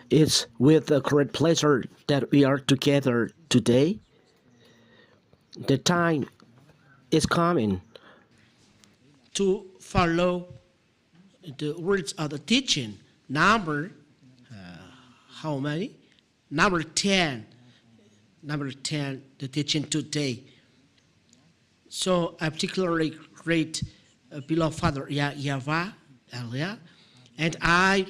It's with a great pleasure that we are together today. The time is coming to follow the words of the teaching. Number, how many? Number 10. Number 10, the teaching today. So I particularly great beloved Father YAHVAH earlier, and I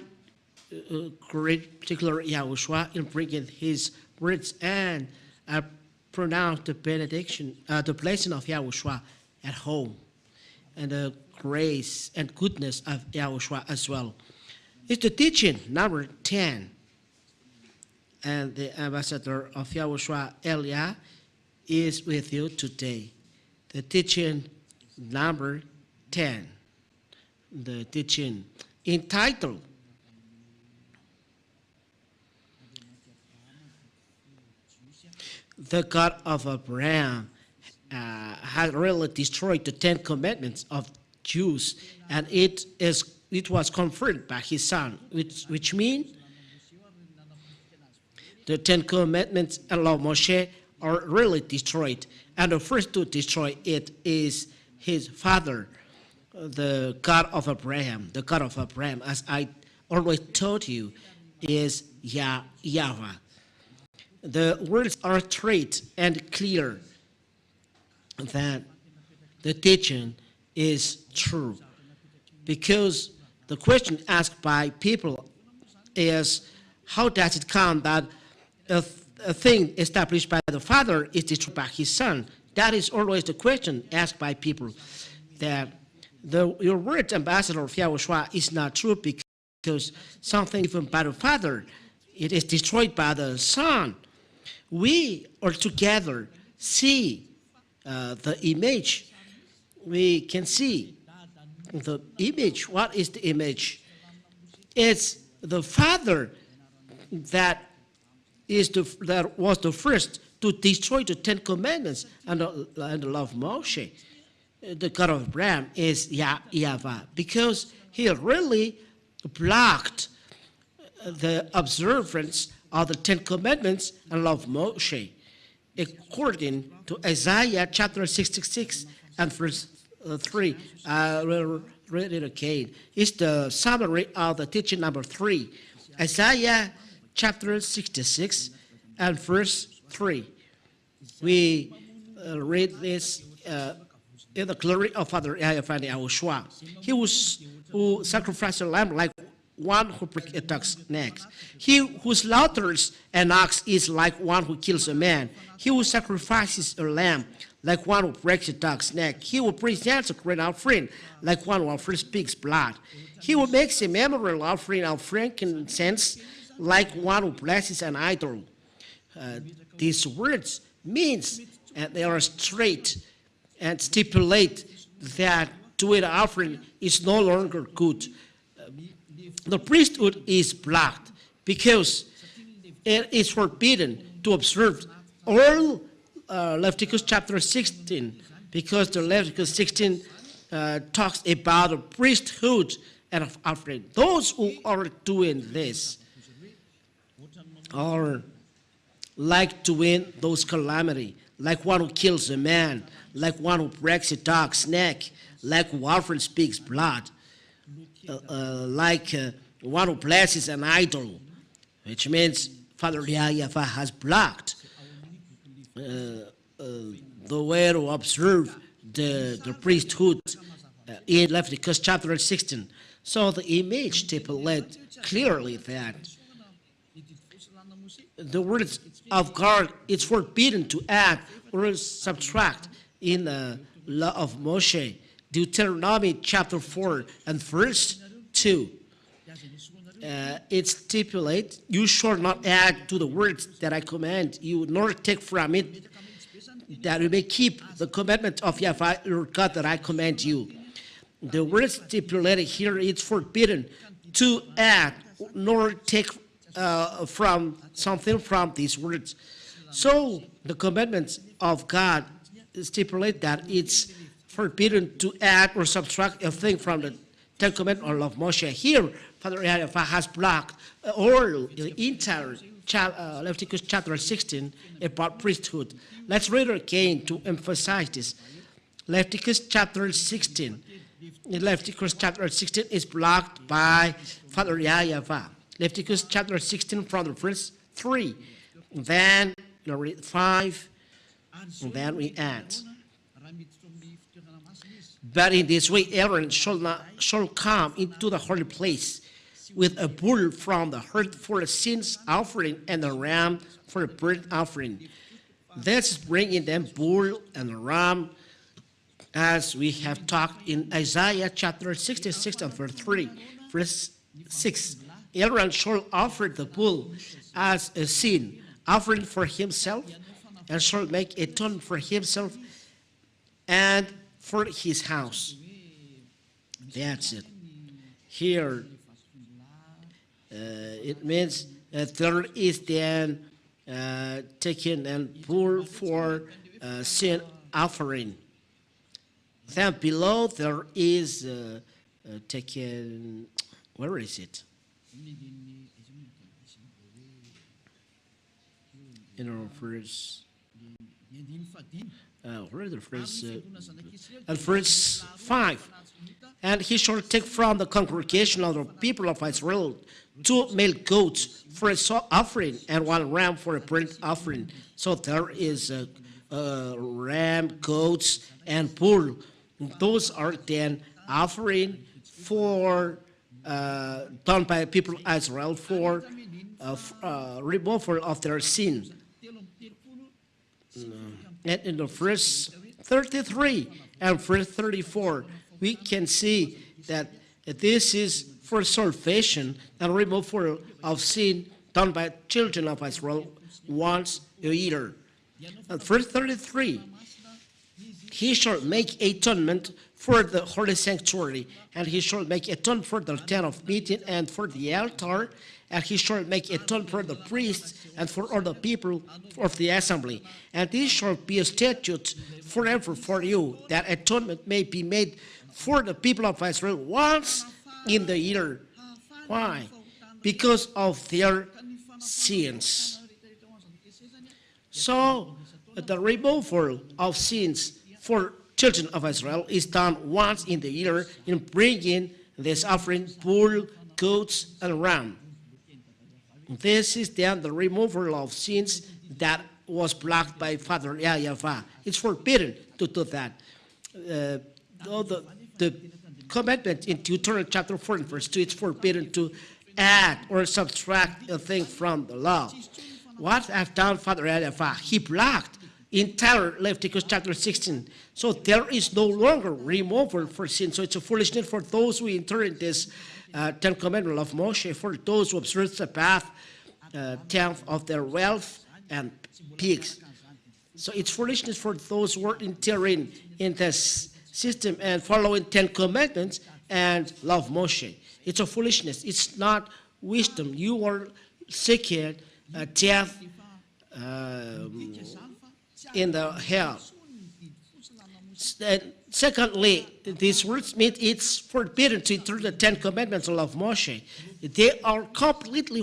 great particular YAHOSHUAH in bringing his words, and I pronounce the benediction, the blessing of YAHOSHUAH at home, and the grace and goodness of YAHOSHUAH as well. It's the teaching number 10, and the ambassador of YAHOSHUAH, Elia, is with you today. The teaching number 10, the teaching entitled The God of Abraham had really destroyed the 10 commandments of Jews, and it was confirmed by his son, which means the 10 commandments and law of Moshe are really destroyed, and the first to destroy it is his father, the God of Abraham. The God of Abraham, as I always told you, is YAHVAH. The words are straight and clear that the teaching is true, because the question asked by people is, how does it come that a thing established by the Father is destroyed by his Son? That is always the question asked by people, that your word, ambassador of YAHOSHUAH, is not true because something given by the Father, it is destroyed by the Son. We are together see the image. We can see the image. What is the image? It's the Father that was the first to destroy the 10 commandments and the law of Moshe. The God of Abraham is YAHVAH, because he really blocked the observance of the 10 commandments and law of Moshe, according to Isaiah chapter 66 and verse 3. I will read it again. It's the summary of the teaching number 3. Isaiah chapter 66 and verse 3. We read this in the glory of Father YAHOSHUAH. He who sacrificed a lamb like one who breaks a dog's neck. He who slaughters an ox is like one who kills a man. He who sacrifices a lamb like one who breaks a dog's neck. He who presents a grain offering like one who offers pig's blood. He who makes a memorial offering of frankincense like one who blesses an idol. These words means, and they are straight and stipulate that doing an offering is no longer good. The priesthood is blocked because it is forbidden to observe all Leviticus chapter 16, because the Leviticus 16 talks about the priesthood and offering. Those who are doing this are like doing those calamity, like one who kills a man, like one who breaks a dog's neck, like who offers pig's blood, like one who blesses an idol, which means Father YAHVAH has blocked the way to observe the priesthood in Leviticus chapter 16. So the image stipulates clearly that the words of God, it's forbidden to add or subtract in the law of Moshe. Deuteronomy chapter 4 and verse 2. It stipulates, you shall not add to the words that I command you, nor take from it, that you may keep the commandment of YAHVAH your God that I command you. The word stipulated here, it's forbidden to add nor take from something from these words. So the commandments of God stipulate that it's forbidden to add or subtract a thing from the 10 Commandments or law of Moshe. Here, Father YAHVAH has blocked all the entire Leviticus chapter 16 about priesthood. Let's read it again to emphasize this. Leviticus chapter 16. In Leviticus chapter 16 is blocked by Father YAHVAH. Leviticus chapter 16 from the verse 3. Then you read 5. And then we add. But in this way Aaron shall come into the holy place with a bull from the herd for a sins offering and a ram for a burnt offering. Let's bring in them bull and a ram, as we have talked in Isaiah chapter 66 and verse 3. Verse 6. Aaron shall offer the bull as a sin offering for himself, and shall make atonement for himself and for his house. That's it. Here, it means that there is then taken and bull for sin offering. Then below there is taken, where is it? In our verse, where is the verse? And verse 5. And he shall take from the congregation of the people of Israel 2 male goats for a offering and 1 ram for a burnt offering. So there is ram, goats, and bull. Those are then offering for done by the people of Israel for removal of their sin. And in the verse 33 and verse 34, we can see that this is for salvation and removal of sin done by children of Israel once a year. And verse 33, he shall make atonement for the holy sanctuary, and he shall make atonement for the tent of meeting and for the altar, and he shall make atonement for the priests and for all the people of the assembly. And this shall be a statute forever for you, that atonement may be made for the people of Israel once in the year. Why? Because of their sins. So, the removal of sins for children of Israel is done once in the year in bringing this offering, bull, goats, and ram. This is then the removal of sins that was blocked by Father YAHVAH. It's forbidden to do that. The commandment in Deuteronomy chapter 4 and verse 2, it's forbidden to add or subtract a thing from the law. What have done Father YAHVAH? He blocked entire Leviticus chapter 16. So there is no longer removal for sin. So it's a foolishness for those who enter in this 10 commandment of Moshe, for those who observe the path, tenth of their wealth and pigs. So it's foolishness for those who are entering in this system and following 10 commandments and love Moshe. It's a foolishness. It's not wisdom. You are seeking death in the hell. And secondly, these words mean it's forbidden to enter the 10 commandments of Moshe. They are completely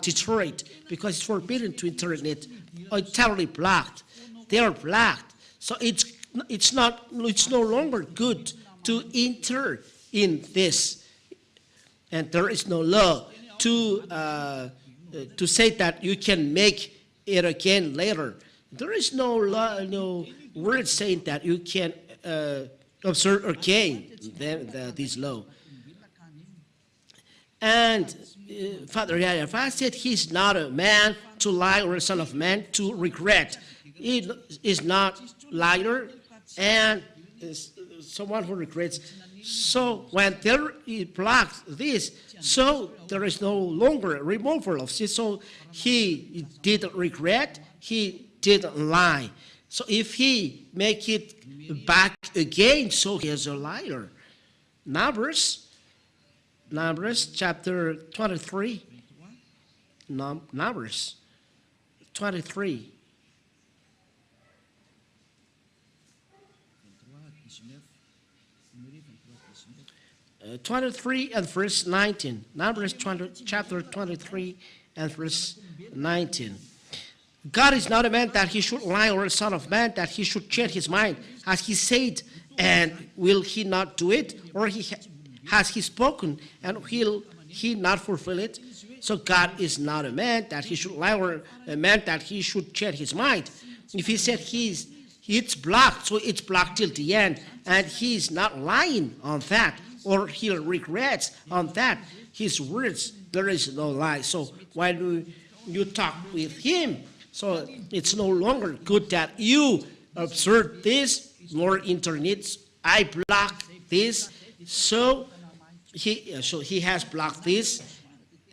destroyed because it's forbidden to enter in it. Entirely blocked. They are blocked. So it's no longer good to enter in this. And there is no law to say that you can make it again later. There is no law, no word saying that you can observe again this law. And Father YAHVAH said he's not a man to lie or a son of man to regret. He is not liar and someone who regrets. So when there he blocks this, so there is no longer removal of sin. So he didn't regret, he didn't lie. So if he make it back again, so he is a liar. Numbers chapter 23. Numbers 23. 23 and verse 19. Numbers chapter 23 and verse 19. God is not a man that he should lie, or a son of man that he should change his mind. Has he said, and will he not do it? Or has he spoken, and will he not fulfill it? So God is not a man that he should lie, or a man that he should change his mind. If he said it's blocked, so it's blocked till the end, and he's not lying on that, or he regrets on that. His words, there is no lie. So when you talk with him, so it's no longer good that you observe this, Lord internets, I block this, so he has blocked this,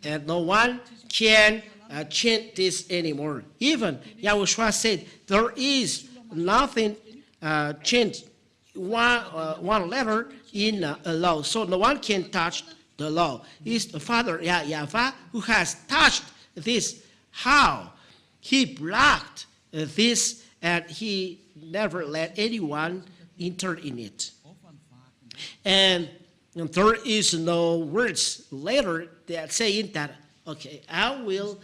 and no one can change this anymore. Even YAHOSHUAH said there is nothing changed, one letter in a law, so no one can touch the law. It's the Father YAHVAH who has touched this. How? He blocked this, and he never let anyone enter in it. And there is no words later that saying that, okay, I will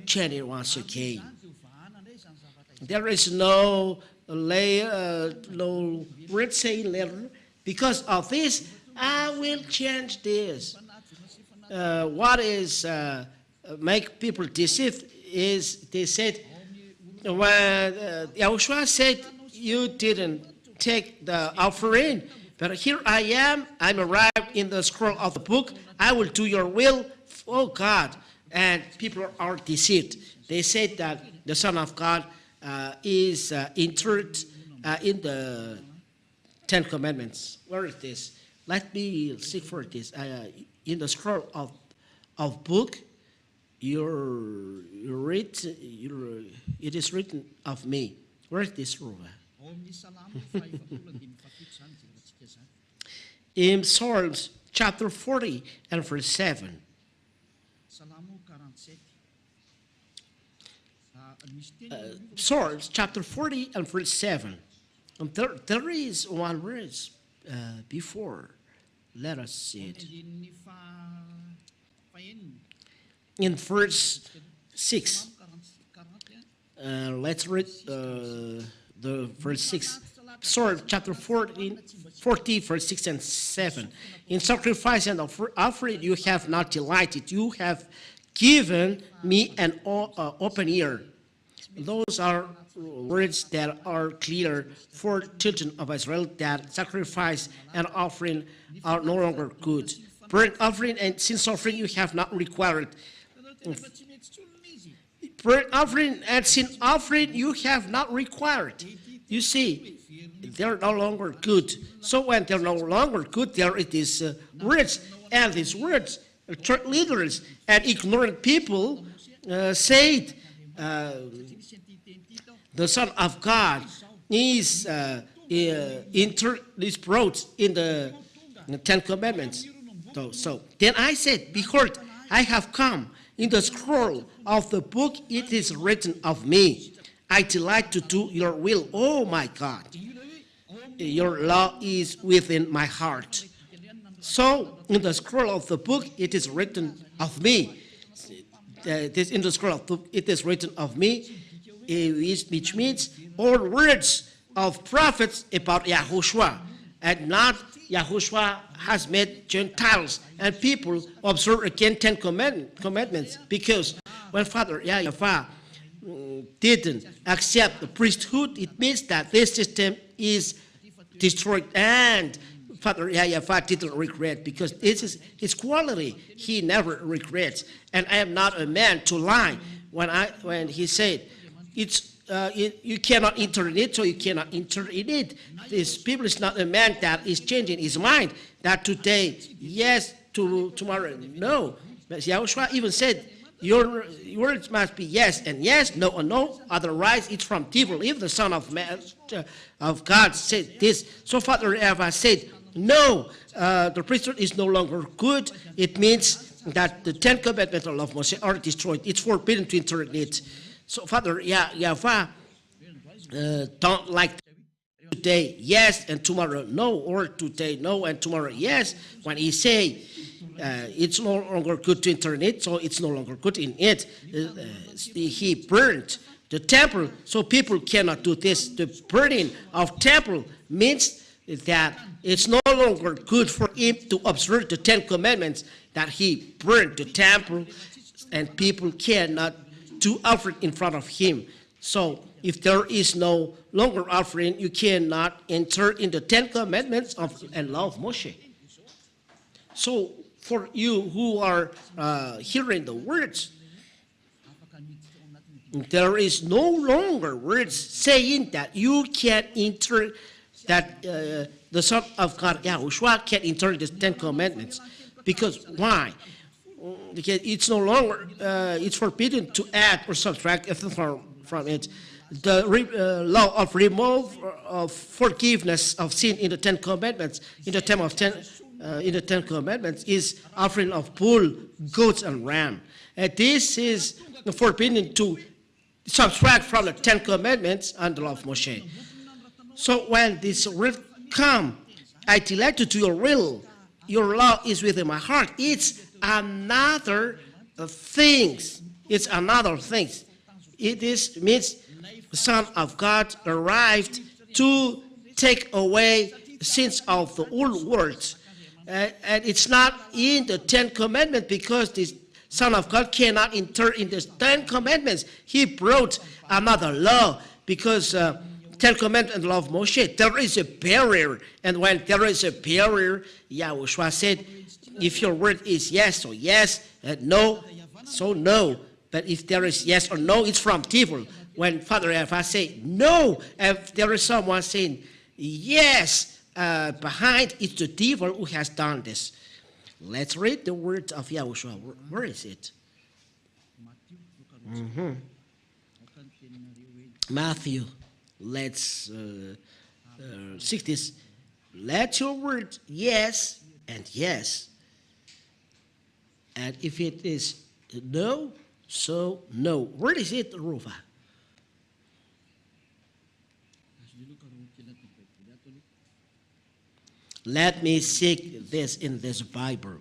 change it once again. There is no word saying later, because of this, I will change this. What is make people deceived is they said, when YAHOSHUAH said, you didn't take the offering, but here I am, I'm arrived in the scroll of the book, I will do your will, oh God. And people are deceived. They said that the Son of God is entered in the Ten Commandments. Where is this? Let me seek for this. In the scroll of book, it is written of me. Where is this, Rova? In Psalms chapter 40 and verse 7. Psalms chapter 40 and verse 7. There is one verse before. Let us see it. In verse 6. Let's read the verse 6. Psalms chapter 40, verse 6 and 7. In sacrifice and offering you have not delighted. You have given me an open ear. Those are words that are clear for children of Israel, that sacrifice and offering are no longer good. Burnt offering and sin offering you have not required. Burnt offering and sin offering you have not required. You see, they're no longer good. So when they're no longer good, there it is words, and these words, church leaders and ignorant people said, the Son of God is brought in the Ten Commandments. So then I said, behold, I have come. In the scroll of the book it is written of me. I delight to do your will, oh my God. Your law is within my heart. So in the scroll of the book it is written of me. In the scroll of the book it is written of me, which means all words of prophets about YAHOSHUAH, and not YAHOSHUAH has made Gentiles and people observe again 10 commandments, because when Father YAHVAH didn't accept the priesthood, it means that this system is destroyed, and Father YAHVAH didn't regret, because this is his quality. He never regrets. And I am not a man to lie. When he said, you cannot enter in it, so you cannot enter in it. This people is not a man that is changing his mind, that today, yes, tomorrow, no. But YAHOSHUAH even said, your words must be yes and yes, no and no, otherwise it's from devil. If the Son of Man, of God said this, so Father YAHVAH said, no, the priesthood is no longer good. It means that the 10 commandments of Moses are destroyed. It's forbidden to enter in it. So Father YAHVAH don't like to today yes and tomorrow no, or today no and tomorrow yes. When he say it's no longer good to enter in it, so it's no longer good in it. He burned the temple, so people cannot do this. The burning of temple means that it's no longer good for him to observe the 10 commandments, that he burned the temple, and people cannot do offering in front of him. So if there is no longer offering, you cannot enter in the 10 commandments and law of Moshe. So for you who are hearing the words, there is no longer words saying that you can enter, that the Son of God, Yahushua, can enter the 10 commandments. Because why? Because it's no longer, it's forbidden to add or subtract anything from it. The law of remove of forgiveness of sin in the 10 commandments, in the 10 commandments, is offering of bull, goats, and ram. And this is forbidden to subtract from the 10 commandments and the law of Moshe. So when this will come, I delight to do your will. Your law is within my heart. It's another thing. It's another thing. It is means the Son of God arrived to take away sins of the old world. And it's not in the 10 commandments, because the Son of God cannot enter in the 10 commandments. He brought another law, because 10 commandments and the law of Moshe, there is a barrier. And when there is a barrier, Yahushua said, if your word is yes, so yes, and no, so no. But if there is yes or no, it's from devil. When Father YAHVAH say no, if there is someone saying yes, behind, it's the devil who has done this. Let's read the words of Yahushua. Where is it? Matthew. Let's seek this. Let your word yes and yes. And if it is no, so no. Where is it, Ruva? Let me seek this in this Bible.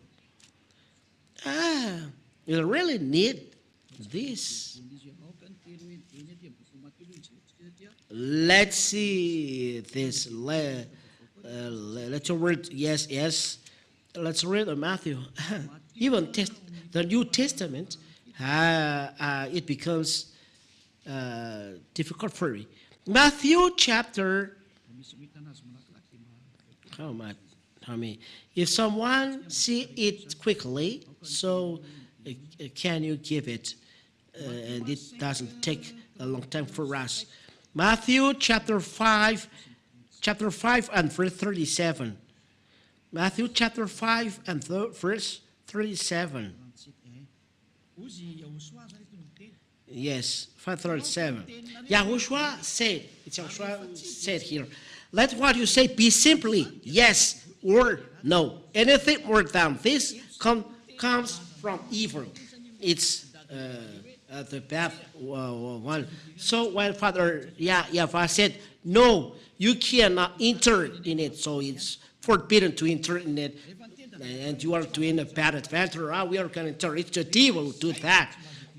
You really need this. Let's see this. Let your word yes, yes. Let's read Matthew. Even the New Testament, it becomes difficult for me. Matthew chapter. If someone see it quickly, so can you give it? And it doesn't take a long time for us. Matthew chapter 5 and verse 37. Matthew chapter 5 and verse 37. Yes, 537. Yahushua said, it's Yahushua said here, let what you say be simply yes or no. Anything more than this comes from evil. It's the bad one. So when Father YAHVAH said, no, you cannot enter in it, so it's forbidden to enter in it, and you are doing a bad adventure, we are going to enter. It's the devil who do that.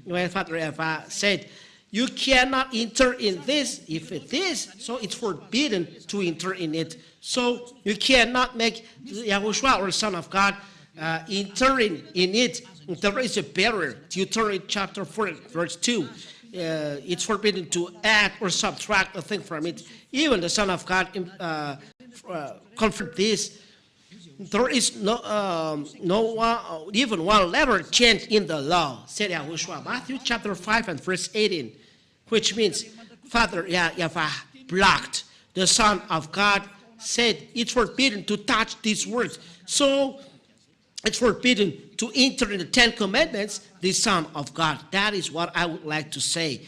When Father YAHVAH said, you cannot enter in this. If it is, so it's forbidden to enter in it. So you cannot make Yahushua or Son of God entering in it. There is a barrier. Deuteronomy chapter 4, verse 2. It's forbidden to add or subtract a thing from it. Even the Son of God confirmed this. There is even one letter change in the law, said Yahushua. Matthew chapter 5 and verse 18. Which means Father YAHVAH blocked. The Son of God said it's forbidden to touch these words. So it's forbidden to enter in the 10 commandments, the Son of God. That is what I would like to say.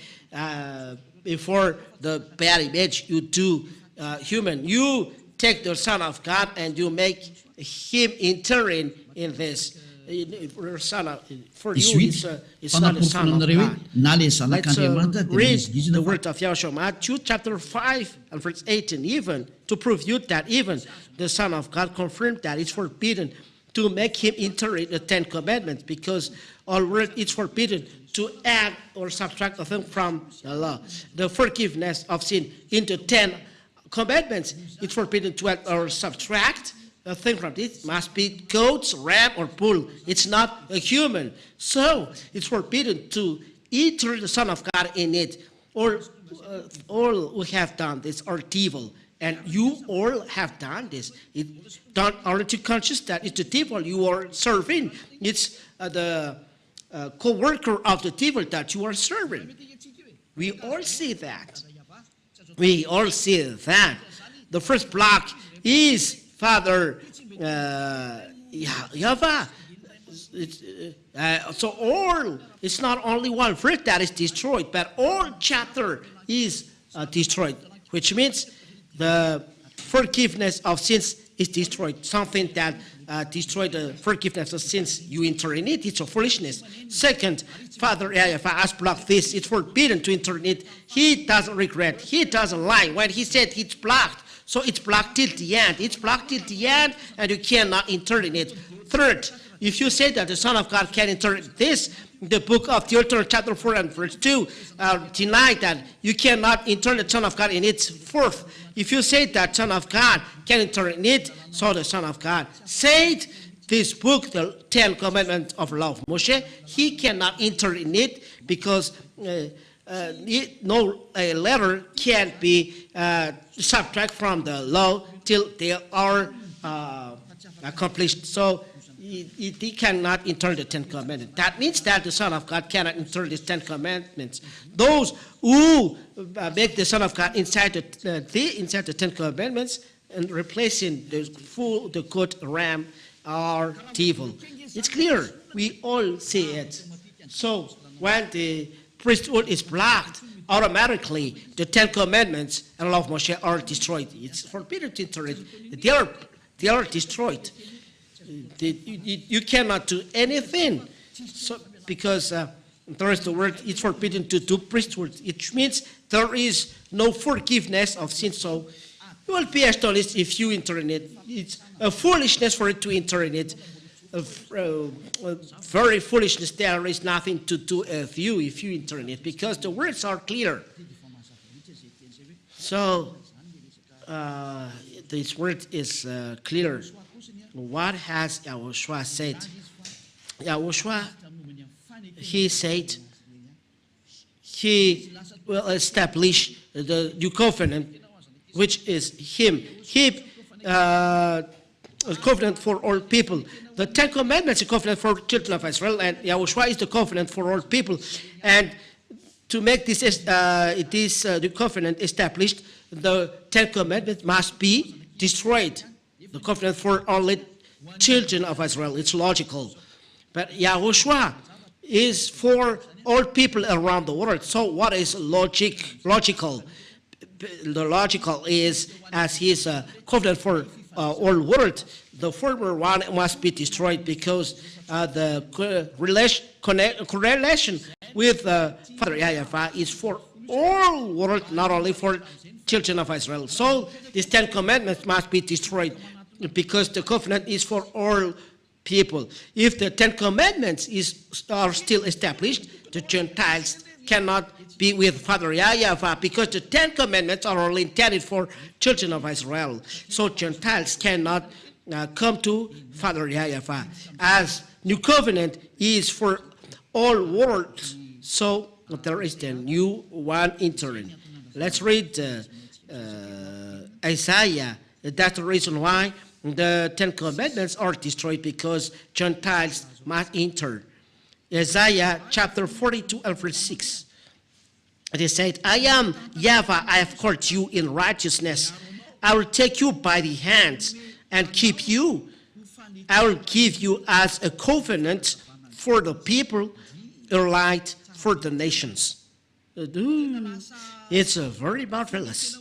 Before the bad image you do human, you take the Son of God and you make him entering in this son of, for Is you, sweet. it's not a son of God. Let's read the word of Yahushua, Matthew chapter 5 and verse 18, even to prove you that even the Son of God confirmed that it's forbidden to make him enter in the 10 Commandments, because already it's forbidden to add or subtract a thing from the law. The forgiveness of sin into 10 Commandments, it's forbidden to add or subtract a thing from it. Must be goats, ram, or bull. It's not a human. So it's forbidden to enter the Son of God in it. Or all who have done this are evil. And you all have done this. Aren't you conscious that it's the devil you are serving? It's the co-worker of the devil that you are serving. We all see that. We all see that. The first block is Father YAHVAH. So all, it's not only one verse that is destroyed, but all chapter is destroyed, which means the forgiveness of sins is destroyed. Something that destroyed the forgiveness of sins, you enter in it, it's a foolishness. Second, Father YAHVAH has blocked this. It's forbidden to enter in it. He doesn't regret. He doesn't lie. When he said it's blocked, so it's blocked till the end. It's blocked till the end, and you cannot enter in it. Third, if you say that the Son of God can enter this, the book of Deuteronomy chapter 4 and verse 2 deny that you cannot enter the Son of God in its fourth. If you say that Son of God can enter in it, so the Son of God said this book, the 10 Commandments of law of Moshe, he cannot enter in it because no letter can be subtracted from the law till they are accomplished. So he cannot enter the 10 Commandments. That means that the Son of God cannot enter the 10 Commandments. Those who make the Son of God inside the 10 Commandments and replacing the goat ram are evil. It's clear. We all see it. So when the priesthood is blocked, automatically the 10 Commandments and law of Moshe are destroyed. It's forbidden to enter it. They are destroyed. You cannot do anything. So, because there is the word, it's forbidden to do priesthood. It means there is no forgiveness of sin. So you will be astonished if you enter in it. It's a foolishness for it to enter in it. Very foolishness. There is nothing to do with you if you enter in it, because the words are clear. So this word is clear. What has YAHOSHUAH said? YAHOSHUAH, he said he will establish the new covenant, which is him. A covenant for all people. The 10 Commandments is a covenant for children of Israel, and YAHOSHUAH is the covenant for all people. And to make this the covenant established, the 10 Commandments must be destroyed. The covenant for only children of Israel. It's logical. But YAHOSHUAH is for all people around the world. So what is logical? The logical is, as he is a covenant for all world, the former one must be destroyed, because the correlation with Father YAHVAH is for all world, not only for children of Israel. So these 10 Commandments must be destroyed, because the covenant is for all people. If the 10 Commandments are still established, the Gentiles cannot be with Father YAHVAH, because the 10 Commandments are only intended for children of Israel. So Gentiles cannot come to Father YAHVAH. As new covenant is for all worlds, so there is the new one entering. Let's read Isaiah. That's the reason why the 10 Commandments are destroyed, because Gentiles must enter. Isaiah chapter 42 and verse 6. It said, I am YAHVAH, I have called you in righteousness. I will take you by the hands and keep you. I will give you as a covenant for the people, a light for the nations. It's very marvelous.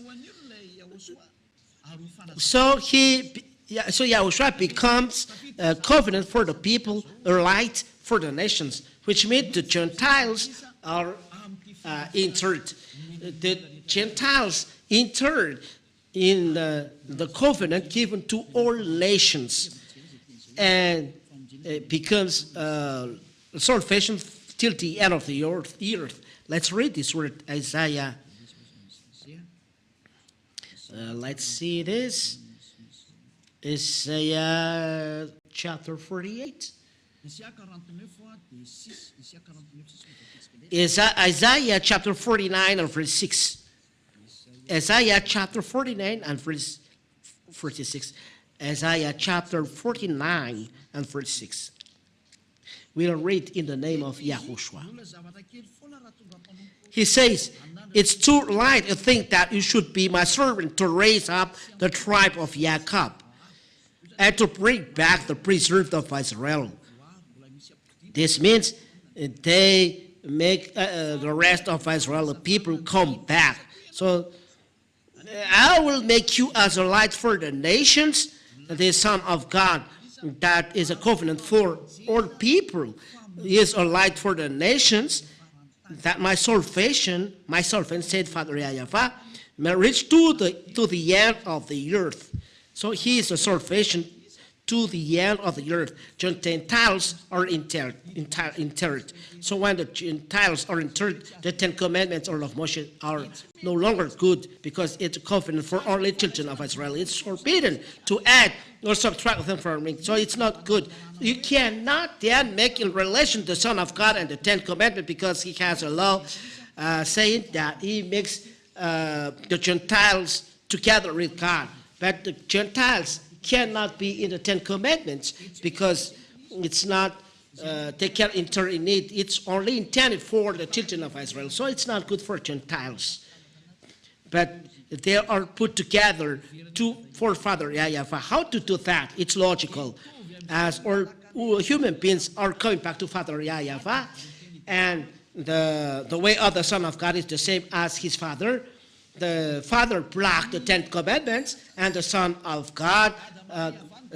So YAHOSHUAH becomes covenant for the people, a light for the nations, which means the Gentiles are entered. The Gentiles entered in the covenant given to all nations, and it becomes salvation till the end of the earth. Let's read this word, Isaiah. Let's see this. Isaiah chapter 48. Isaiah chapter 49 and verse 6. Isaiah chapter 49 and verse 46. Isaiah chapter 49 and verse 6. We'll read in the name of YAHOSHUAH. He says, it's too light to think that you should be my servant to raise up the tribe of Jacob and to bring back the preserved of Israel. This means they make the rest of Israel, the people, come back. So I will make you as a light for the nations, the Son of God. That is a covenant for all people. He is a light for the nations, that my salvation, said Father YAHVAH, may reach to the end of the earth. So he is a salvation to the end of the earth. Gentiles are interred. So when the Gentiles are interred, the Ten Commandments or of Moshe are no longer good, because it's a covenant for all the children of Israel. It's forbidden to add or subtract them from it. So it's not good. You cannot then make in relation the Son of God and the Ten Commandments, because he has a law saying that he makes the Gentiles together with God. But the Gentiles cannot be in the Ten Commandments, because it's not, they can't enter in it. It's only intended for the children of Israel. So it's not good for Gentiles. But they are put together for Father YAHVAH. How to do that? It's logical. As all human beings are coming back to Father YAHVAH, and the way of the Son of God is the same as his Father. The Father blocked the Ten Commandments, and the Son of God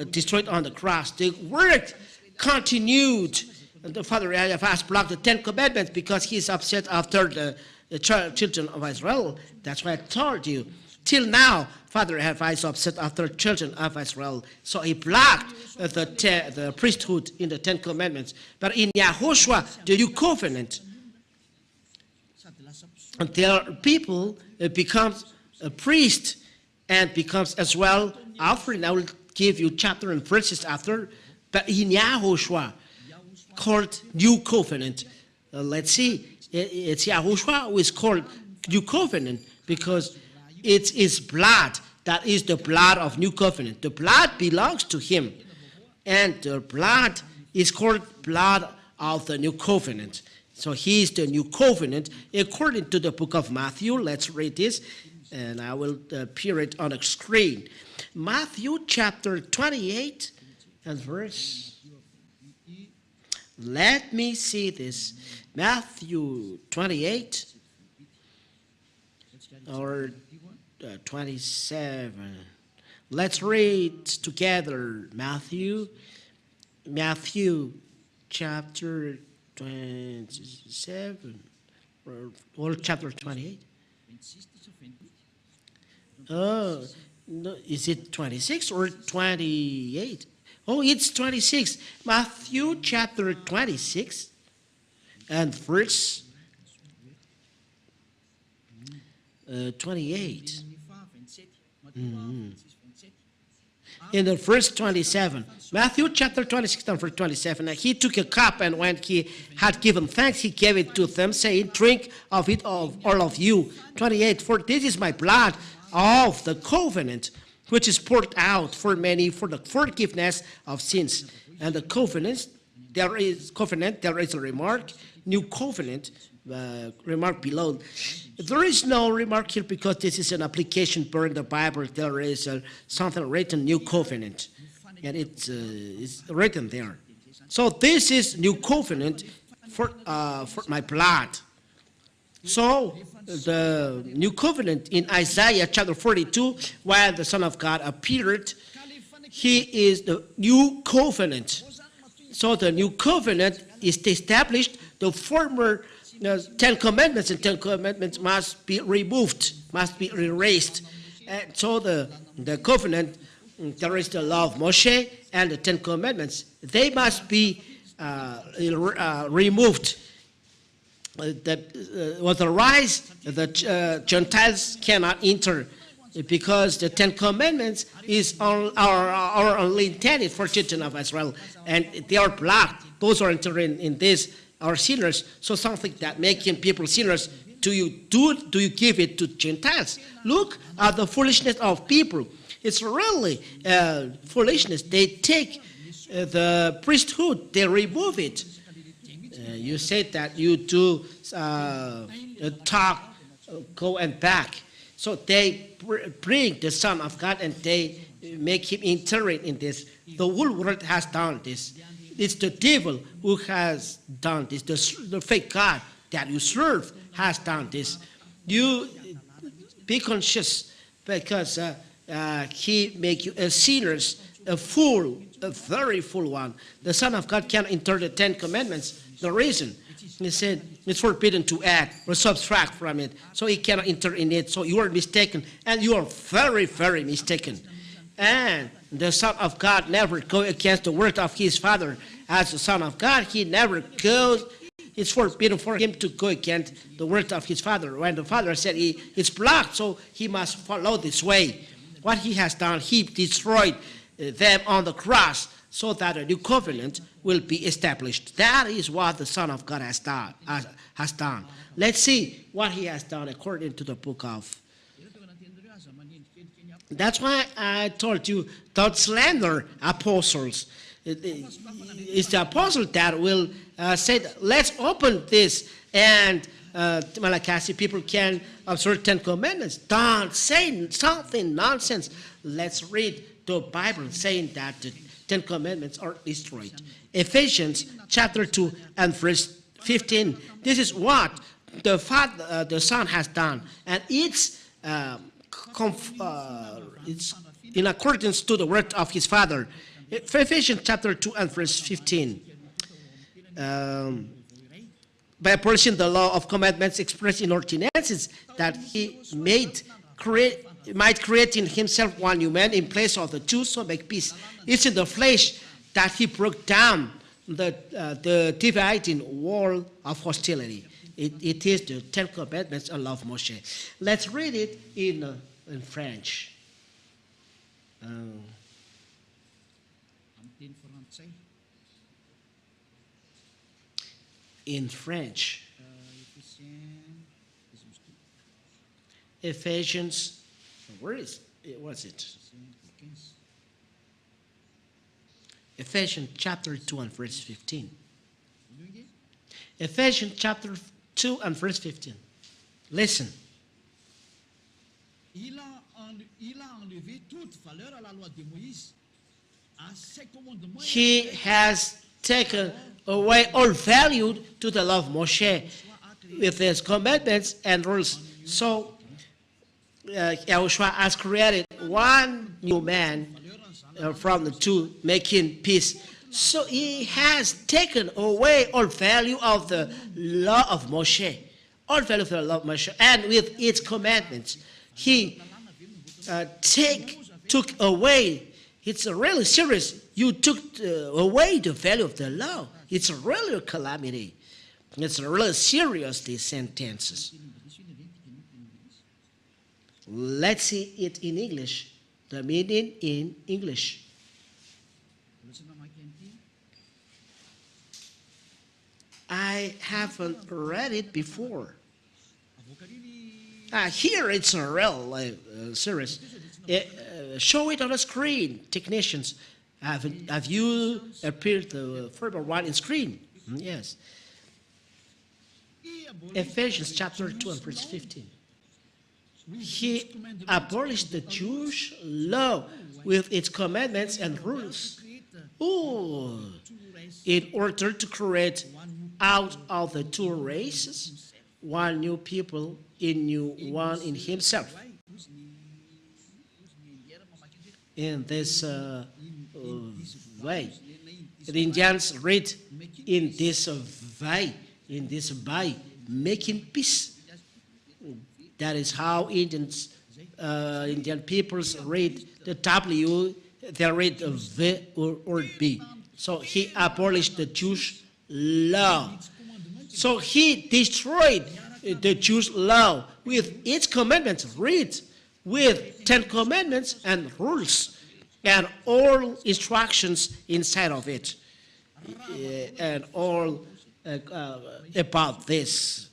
destroyed on the cross. The word continued. The Father YAHVAH blocked the Ten Commandments because he's upset after the children of Israel. That's why I told you. Till now, Father YAHVAH is upset after children of Israel. So he blocked the priesthood in the Ten Commandments. But in YAHOSHUAH, the new covenant, until people becomes a priest and becomes as well offering. I will give you chapter and verses after. But in YAHOSHUAH, called new covenant. Let's see. It's YAHOSHUAH who is called new covenant because it's his blood. That is the blood of new covenant. The blood belongs to him. And the blood is called blood of the new covenant. So he is the new covenant according to the book of Matthew. Let's read this, and I will appear it on the screen. Matthew chapter 28 and verse. Let me see this. Matthew 28 or 27. Let's read together Matthew chapter 27 or chapter 28. Oh, no, is it 26 or 28? Oh, it's 26. Matthew chapter 26 and verse 28. In the verse 27, Matthew chapter 26 and verse 27, and he took a cup, and when he had given thanks, he gave it to them, saying, drink of it, all of you. 28, for this is my blood of the covenant, which is poured out for many for the forgiveness of sins. And the covenant, there is a remark, new covenant, remark below. There is no remark here because this is an application per in the Bible. There is something written, new covenant, and it's written there. So this is new covenant for my blood. So the new covenant in Isaiah chapter 42, while the Son of God appeared, He is the new covenant. So the new covenant is established. The former Ten Commandments and Ten Commandments must be removed, must be erased. And so the covenant, there is the law of Moshe and the Ten Commandments. They must be removed. Otherwise, the Gentiles cannot enter, because the Ten Commandments are only intended for children of Israel, and they are blocked. Those who are entering in this are sinners. So something that making people sinners, do you give it to Gentiles? Look at the foolishness of people. It's really foolishness. They take the priesthood, they remove it. You said that you do talk, go and back. So they bring the Son of God and they make him enter in this. The whole world has done this. It's the devil who has done this. The fake God that you serve has done this. You be conscious, because he make you a sinners, a fool, a very fool one. The Son of God can't enter the Ten Commandments. The reason, he said, it's forbidden to add or subtract from it. So he cannot enter in it. So you are mistaken, and you are very, very mistaken. And the Son of God never goes against the word of his Father. As the Son of God, he never goes. It's forbidden for him to go against the word of his Father. When the Father said it's blocked, so he must follow this way. What he has done, he destroyed them on the cross so that a new covenant will be established. That is what the Son of God has done. Let's see what he has done according to the book of. That's why I told you, don't slander apostles. It's the apostle that will say, let's open this, and Malachi people can observe 10 commandments. Don't say something nonsense. Let's read the Bible saying that the 10 commandments are destroyed. Ephesians chapter 2 and verse 15. This is what the Son has done, and it's in accordance to the word of his Father. Ephesians chapter 2 and verse 15. By abolishing the law of commandments expressed in ordinances, that he might create in himself one new man in place of the two, so make peace. It's in the flesh that he broke down the dividing wall of hostility. It is the Ten Commandments and law of Moshe. Let's read it in French. In French. Ephesians, where is it? What's it? Ephesians chapter 2 and verse 15. Ephesians chapter 2 and verse 15. Listen. Il a enlevé toute valeur à la loi de Moïse, à ses commandements. He has taken away all value to the law of Moshe with his commandments and rules. So YAHOSHUAH has created one new man from the two, making peace. So he has taken away all value of the law of Moshe, all value of the law of Moshe, and with its commandments. He took away. It's really serious. You took away the value of the law. It's really a calamity. It's really serious, these sentences. Let's see it in English. The meaning in English. I haven't read it before. Here it's a real serious. Show it on the screen, technicians. Have you appeared the further one in screen? Yes. Ephesians chapter 2 and verse 15. He abolished the Jewish law with its commandments and rules. Oh, in order to create out of the two races one new people, one in himself. in this way. The Indians read in this way, making peace. That is how Indian peoples read the W, they read the V or B. So he abolished the Jewish law. So he destroyed the Jewish law with its commandments, read with 10 commandments and rules and all instructions inside of it, and all about this.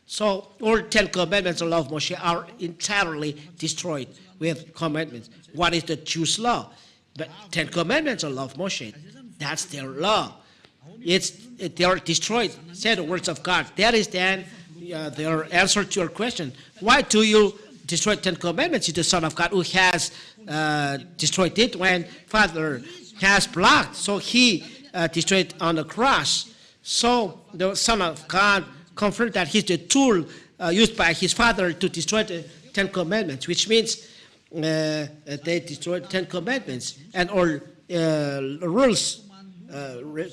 So all 10 commandments of the law of Moshe are entirely destroyed with commandments. What is the Jewish law? But 10 commandments of the law of Moshe, that's their law. They are destroyed, said the words of God. That is then their answer to your question. Why do you destroy 10 commandments? It's the Son of God who has destroyed it when Father has blocked. So he destroyed on the cross. So the Son of God confirmed that he's the tool used by his Father to destroy the 10 commandments, which means they destroyed 10 commandments, and all rules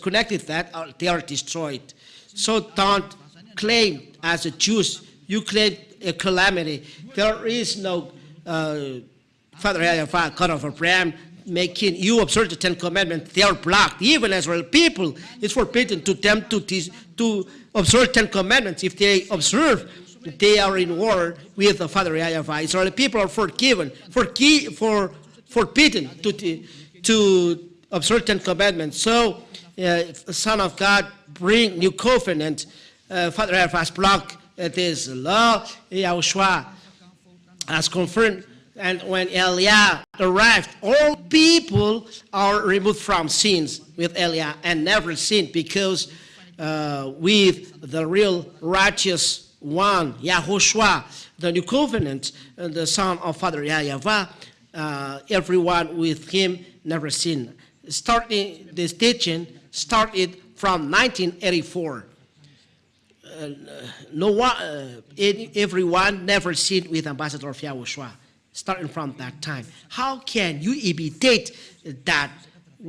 connected that they are destroyed. So don't claim as a Jews, you claim a calamity. There is no Father YAHVAH, God of Abraham, making you observe the 10 commandments. They are blocked. Even Israel people, it's forbidden to them to observe 10 commandments. If they observe, they are in war with the Father YAHVAH. Israeli people are forbidden to observe 10 commandments. So, Son of God, bring new covenant. Father YAHVAH blocked this law. YAHOSHUAH has confirmed. And when Eliah arrived, all people are removed from sins with Eliah and never sinned, because with the real righteous one, YAHOSHUAH, the new covenant, the son of Father YAHVAH, everyone with him never sinned. Starting this teaching started from 1984. Everyone never sinned with Ambassador of YAHOSHUAH. Starting from that time, how can you imitate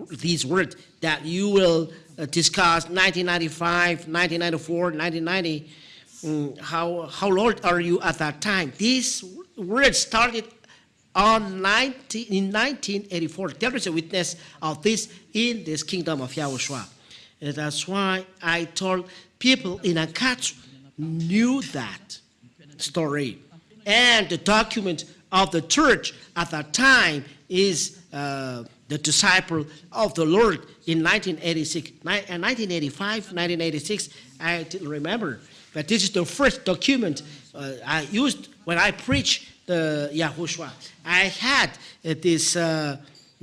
these words that you will discuss 1995, 1994, 1990? How old are you at that time? These words started in 1984. There is a witness of this in this kingdom of YAHOSHUAH. And that's why I told people in Akatsu knew that story. And the document of the church at that time is the disciple of the Lord in 1986, 1985, 1986, I didn't remember. But this is the first document I used when I preached the YAHOSHUAH. I had this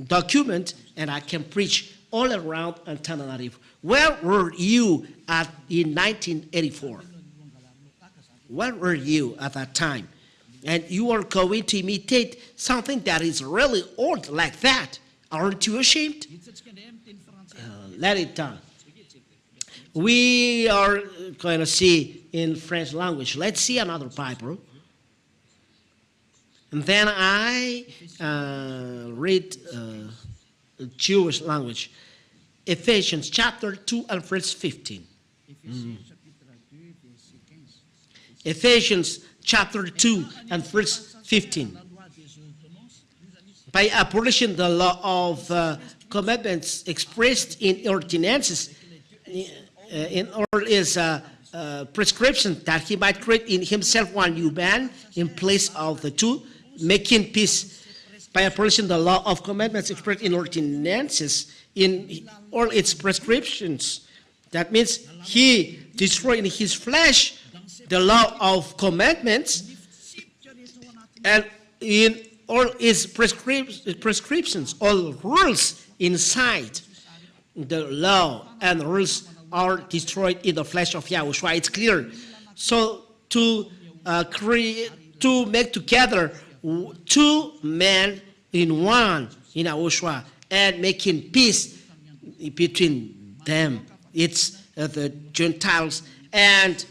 document, and I can preach all around Antananarivo. Where were you in 1984? Where were you at that time? And you are going to imitate something that is really old like that. Aren't you ashamed? Let it down. We are going to see in French language. Let's see another Bible. And then I read Jewish language. Ephesians chapter 2 and verse 15. Ephesians chapter 2 and verse 15. By abolishing the law of commandments expressed in ordinances, in all his prescription, that he might create in himself one new man in place of the two, making peace. By abolishing the law of commandments expressed in ordinances, in all its prescriptions. That means he destroyed in his flesh the law of commandments, and in all its prescriptions, all rules inside the law and rules are destroyed in the flesh of YAHOSHUAH. It's clear. So to make together two men in one in YAHOSHUAH and making peace between them. It's the Gentiles and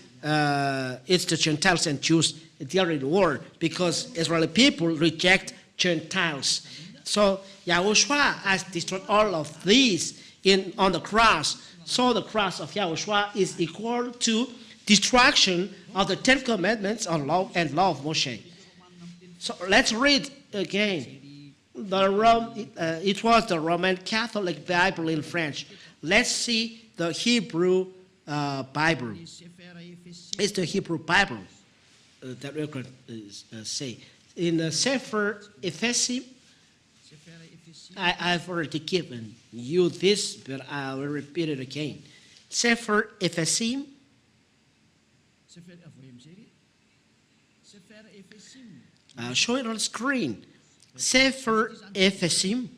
Jews. They are in war because Israeli people reject Gentiles. So Yahushua has destroyed all of these on the cross. So the cross of Yahushua is equal to destruction of the 10 commandments and law of Moshe. So let's read again. It was the Roman Catholic Bible in French. Let's see the Hebrew Bible. It's the Hebrew Bible that we could say. In the Sefer Ephesim, I've already given you this, but I will repeat it again. Sefer Ephesim. I'll show it on the screen. Sefer Ephesim.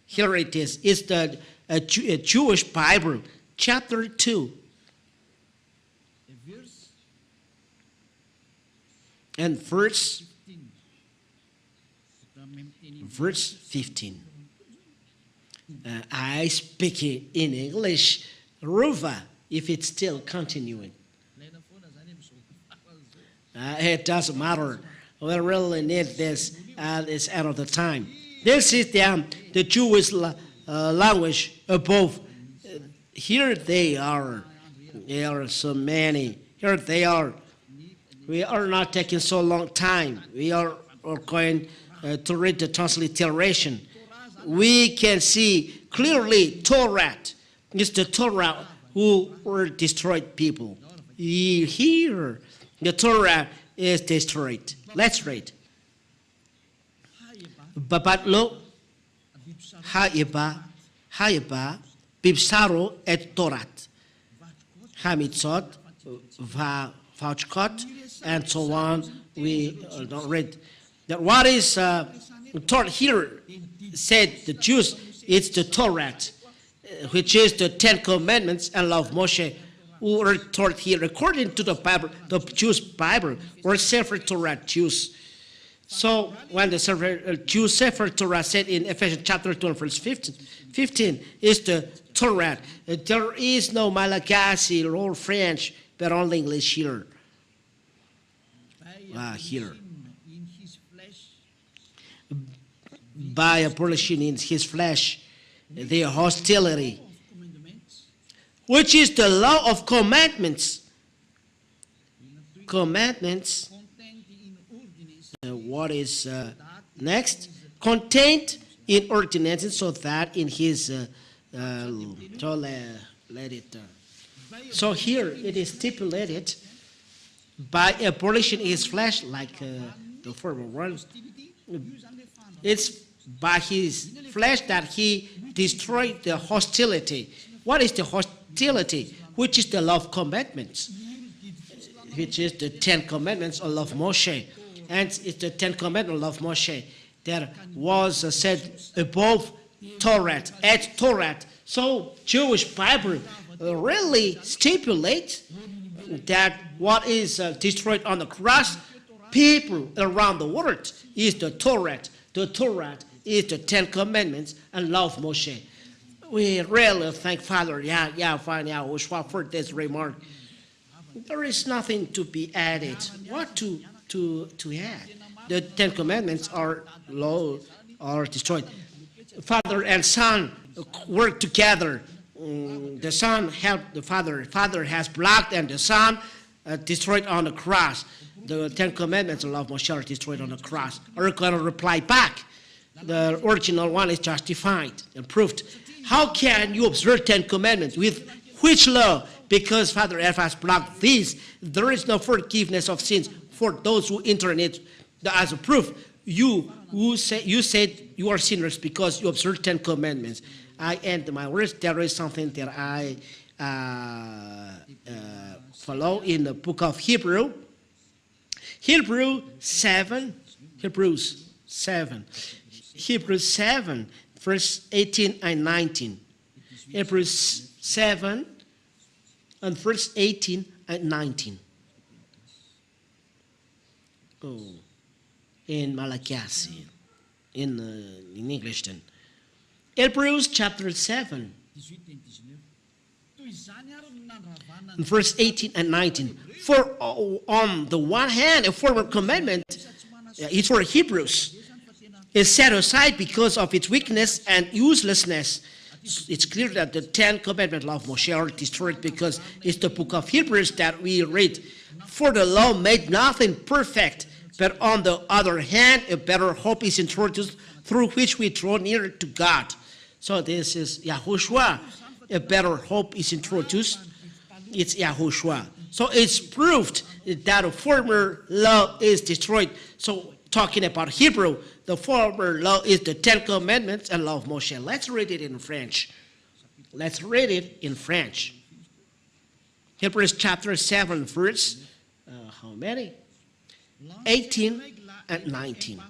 Here it is. It's the Jewish Bible, chapter 2. And verse 15. I speak it in English, Ruva, if it's still continuing. It doesn't matter. We really need this at this end of the time. This is the Jewish language above. Here they are. There are so many. Here they are. We are not taking so long time. We are going to read the transliteration. We can see clearly Torah. It's the Torah who were destroyed people. Here, the Torah is destroyed. Let's read. Babatlo haiba bibsaro et torat hamitzot vachkot and so on. We don't read that. What is taught here? Said the Jews, it's the Torah, which is the 10 Commandments and law of Moshe, who are taught here according to the Bible, the Jewish Bible, or Sefer Torah Jews. So when the Jews Sefer Torah said in Ephesians chapter 2 verse 15 is the Torah. There is no Malagasy or French, but only English here. Here. By abolishing in his flesh the hostility, which is the law of commandments. Commandments. What is next? Contained in ordinances, so that in his so here it is stipulated by abolishing his flesh, like the former one. It's by his flesh that he destroyed the hostility. What is the hostility? Which is the law of commandments, which is the 10 Commandments of law of Moshe. And it's the 10 Commandments of Moshe that was said above Torah, at Torah. So Jewish Bible really stipulates that what is destroyed on the cross, people around the world, is the Torah. The Torah is the 10 Commandments and law of Moshe. We really thank Father YAHVAH and YAHOSHUAH for this remark. There is nothing to be added. What to add? The 10 Commandments are destroyed. Father and Son work together. The Son helped the Father. Father has blocked, and the Son destroyed on the cross. The 10 Commandments of Moshe are destroyed on the cross. Are going to reply back. The original one is justified and proved. How can you observe 10 Commandments? With which law? Because Father F has blocked these. There is no forgiveness of sins for those who enter in it. As a proof, you said you are sinners because you observe 10 Commandments. I end my words. There is something that I follow in the book of Hebrews 7, verse 18 and 19. Hebrews 7 and verse 18 and 19. Oh, in Malagasy, in English then. Hebrews chapter 7, verse 18 and 19. For on the one hand, a former commandment, it's for Hebrews. is set aside because of its weakness and uselessness. It's clear that the 10 commandments of Moshe are destroyed because it's the book of Hebrews that we read. For the law made nothing perfect, but on the other hand, a better hope is introduced through which we draw near to God. So this is YAHOSHUAH. A better hope is introduced. It's YAHOSHUAH. So it's proved that a former law is destroyed. So talking about Hebrew, the former law is the 10 commandments and law of Moshe. Let's read it in French. Let's read it in French. Hebrews chapter 7, verse, how many? 18 and 19.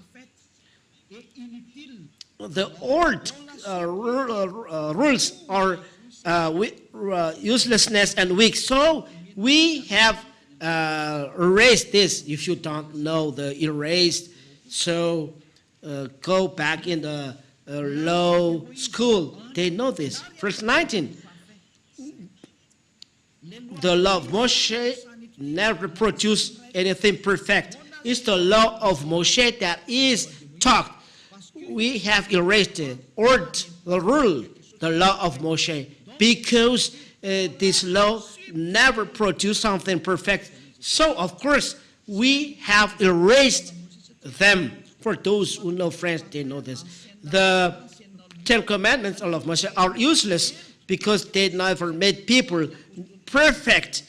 The old rules are uselessness and weak. So we have erased this. If you don't know the erased, so go back in the law school. They know this. Verse 19. The law of Moshe never produced anything perfect. It's the law of Moshe that is taught. We have erased the rule, the law of Moshe, because this law never produced something perfect. So, of course, we have erased them. For those who know French, they know this. The 10 commandments of Moshe are useless because they never made people perfect.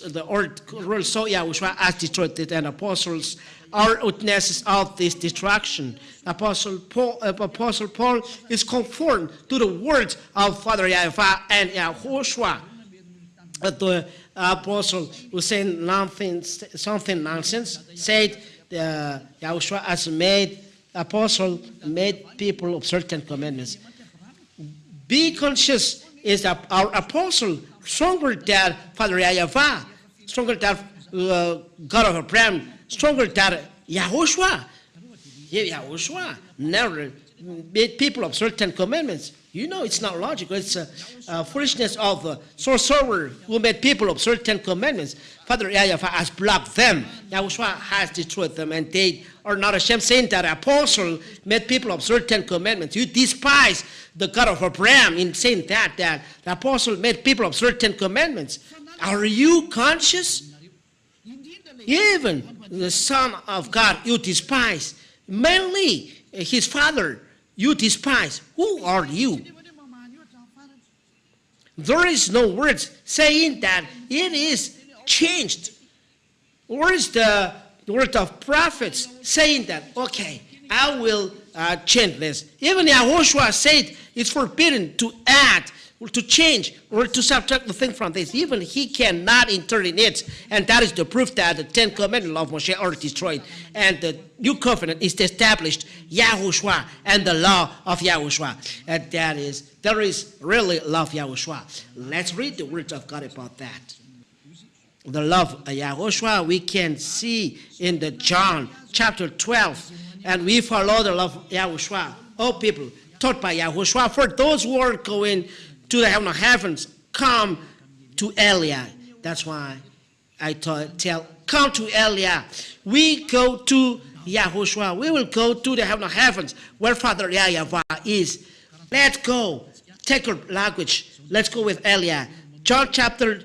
The old rule, so YAHOSHUAH has destroyed it, and apostles are witnesses of this destruction. Apostle Paul is conformed to the words of Father YAHVAH and YAHOSHUAH. The apostle was saying something nonsense, said YAHOSHUAH has made people of certain commandments. Be conscious is that our apostle stronger than Father YAHVAH, stronger than God of Abraham, stronger than YAHOSHUAH. YAHOSHUAH never made people of certain commandments. You know, it's not logical. It's foolishness of the sorcerer who made people of certain commandments. Father YAHVAH has blocked them. YAHOSHUAH has destroyed them, and they are not ashamed saying that apostle made people of certain commandments. You despise the God of Abraham in saying that the apostle made people of certain commandments. Are you conscious? Even the Son of God you despise. Mainly his Father you despise. Who are you? There is no words saying that it is changed. Where is the word of prophets saying that, okay, I will change this? Even YAHOSHUAH said it's forbidden to add or to change or to subtract the thing from this. Even he cannot enter in it. And that is the proof that the 10 commandments of Moshe are destroyed. And the new covenant is established, YAHOSHUAH and the law of YAHOSHUAH. And there is really law of YAHOSHUAH. Let's read the words of God about that. The love of YAHOSHUAH we can see in the John chapter 12. And we follow the love of YAHOSHUAH. All people taught by YAHOSHUAH. For those who are going to the heaven of heavens, come to Eliah. That's why I tell, come to Eliah. We go to YAHOSHUAH. We will go to the heaven of heavens where Father YAHVAH is. Let's go. Take your language. Let's go with Eliah. John chapter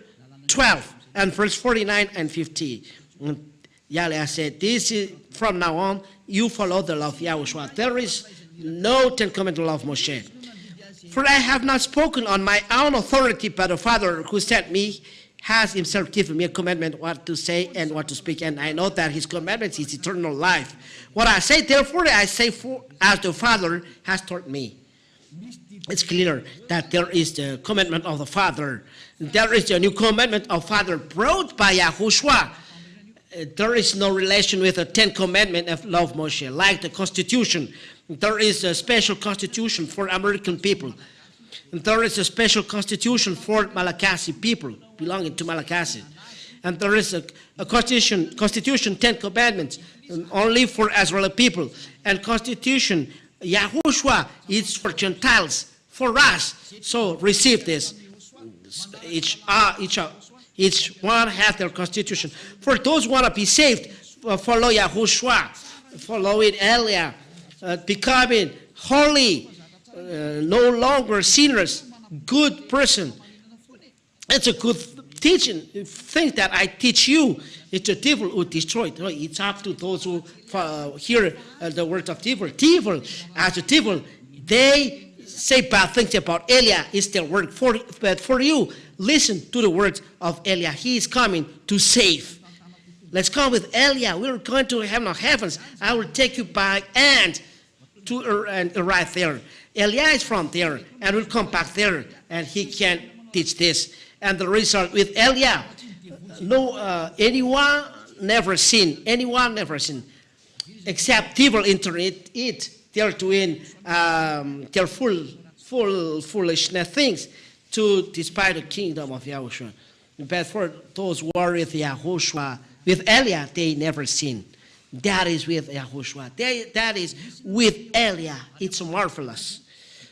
12 and verse 49 and 50. Eliah said, this is from now on, you follow the law of YAHOSHUAH. There is no 10 commandments of Moshe. For I have not spoken on my own authority, but the Father who sent me has himself given me a commandment what to say and what to speak. And I know that his commandment is eternal life. What I say, therefore, I say as the Father has taught me. It's clear that there is the commandment of the Father. There is the new commandment of Father brought by YAHOSHUAH. There is no relation with the 10 commandments of law of Moshe, like the Constitution. There is a special constitution for American people. And there is a special constitution for Malagasy people belonging to Malagasy. And there is a constitution 10 commandments only for Israeli people. And constitution YAHOSHUAH is for Gentiles, for us. So receive this. Each one has their constitution. For those who want to be saved, follow YAHOSHUAH, follow it Eliah. becoming holy, no longer sinners, good person. It's a good teaching. Thing that I teach you, it's the devil who destroyed. It's up to those who hear the word of devil. Devil, as a devil, they say bad things about Eliah. It's their word. But for you, listen to the words of Eliah. He is coming to save. Let's come with Eliah. We're going to heavens. I will take you by hand to right there. Eliah is from there, and will come back there, and he can teach this. And the result with Eliah, anyone never seen, except devil enter it. They're doing their foolishness things to despite the kingdom of Yahushua. But for those who are with Yahushua, with Eliah, they never sin. That is with Yahushua. That is with Eliah. It's marvelous.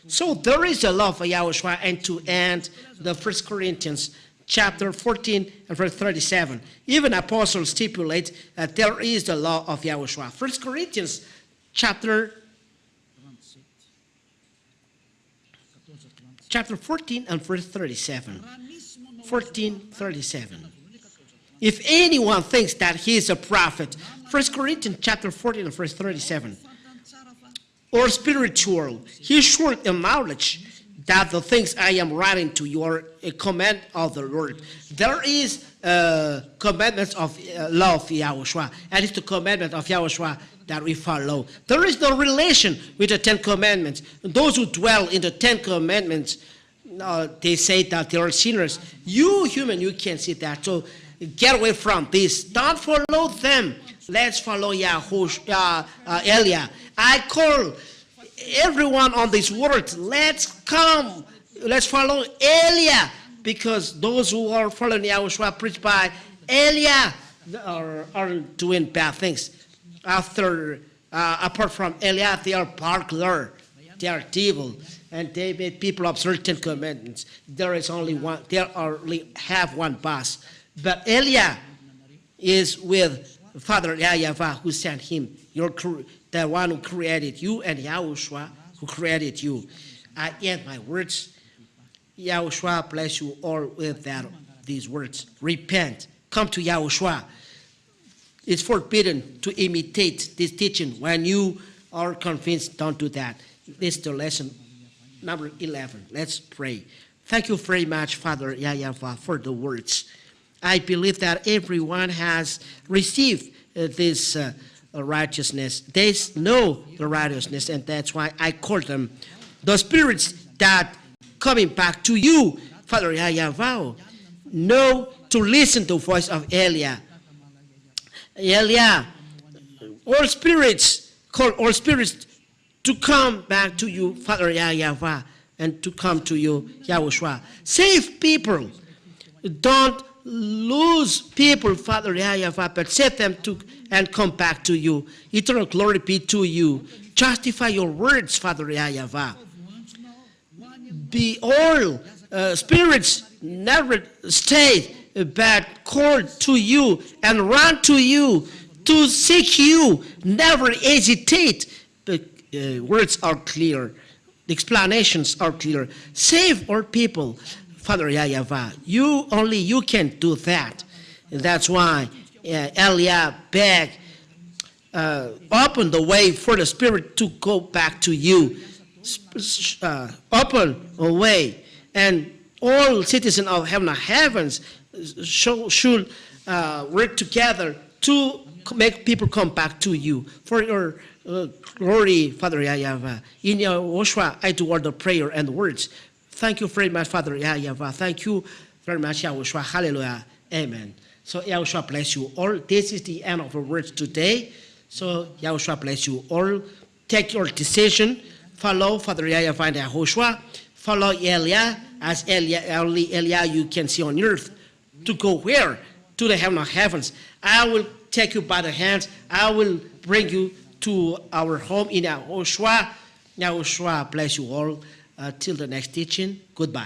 So there is a law for Yahushua, and to end the 1 Corinthians chapter 14 and verse 37. Even apostles stipulate that there is the law of Yahushua. 1 Corinthians chapter 14 and verse 37. 14:37. If anyone thinks that he is a prophet, 1 Corinthians chapter 14 and verse 37, or spiritual, he should acknowledge that the things I am writing to you are a command of the Lord. There is commandments of law of Yahushua, and it's the commandment of Yahushua that we follow. There is no relation with the 10 commandments. Those who dwell in the 10 commandments, they say that they are sinners. You human, you can't see that. So get away from this. Don't follow them. Let's follow Yahushua, Eliah. I call everyone on this world, let's come. Let's follow Eliah, because those who are following Yahushua preached by Eliah are doing bad things. Apart from Eliah, they are burglar, they are devil, and they made people observe 10 commandments. There is only one. They only have one boss. But Eliah is with Father YAHVAH, who sent him. The one who created you, and Yahushua who created you. I end my words. Yahushua bless you all with these words. Repent. Come to Yahushua. It's forbidden to imitate this teaching. When you are convinced, don't do that. This is the lesson number 11. Let's pray. Thank you very much, Father YAHVAH, for the words. I believe that everyone has received this righteousness. They know the righteousness, and that's why I call them the spirits that coming back to you, Father YAHVAH. Know to listen to the voice of Eliah. Eliah, all spirits, call all spirits to come back to you, Father YAHVAH, and to come to you, Yahushua. Save people. Don't lose people, Father YAHVAH, but save them to and come back to you. Eternal glory be to you. Justify your words, Father YAHVAH. Be all spirits never stay, but call to you and run to you, to seek you, never hesitate. The words are clear. The explanations are clear. Save our people, Father YAHVAH. Only you can do that. And that's why Eliah begged, open the way for the Spirit to go back to you. Open a way. And all citizens of heavens should work together to make people come back to you. For your glory, Father YAHVAH. In YAHOSHUAH, I do all the prayer and the words. Thank you very much, Father YAHVAH. Thank you very much, YAHOSHUAH. Hallelujah. Amen. So YAHOSHUAH bless you all. This is the end of our words today. So YAHOSHUAH bless you all. Take your decision. Follow Father YAHVAH and YAHOSHUAH. Follow Eliah, as only Eliah you can see on earth. To go where? To the heaven of heavens. I will take you by the hands. I will bring you to our home in YAHOSHUAH. YAHOSHUAH bless you all. Till the next teaching, goodbye.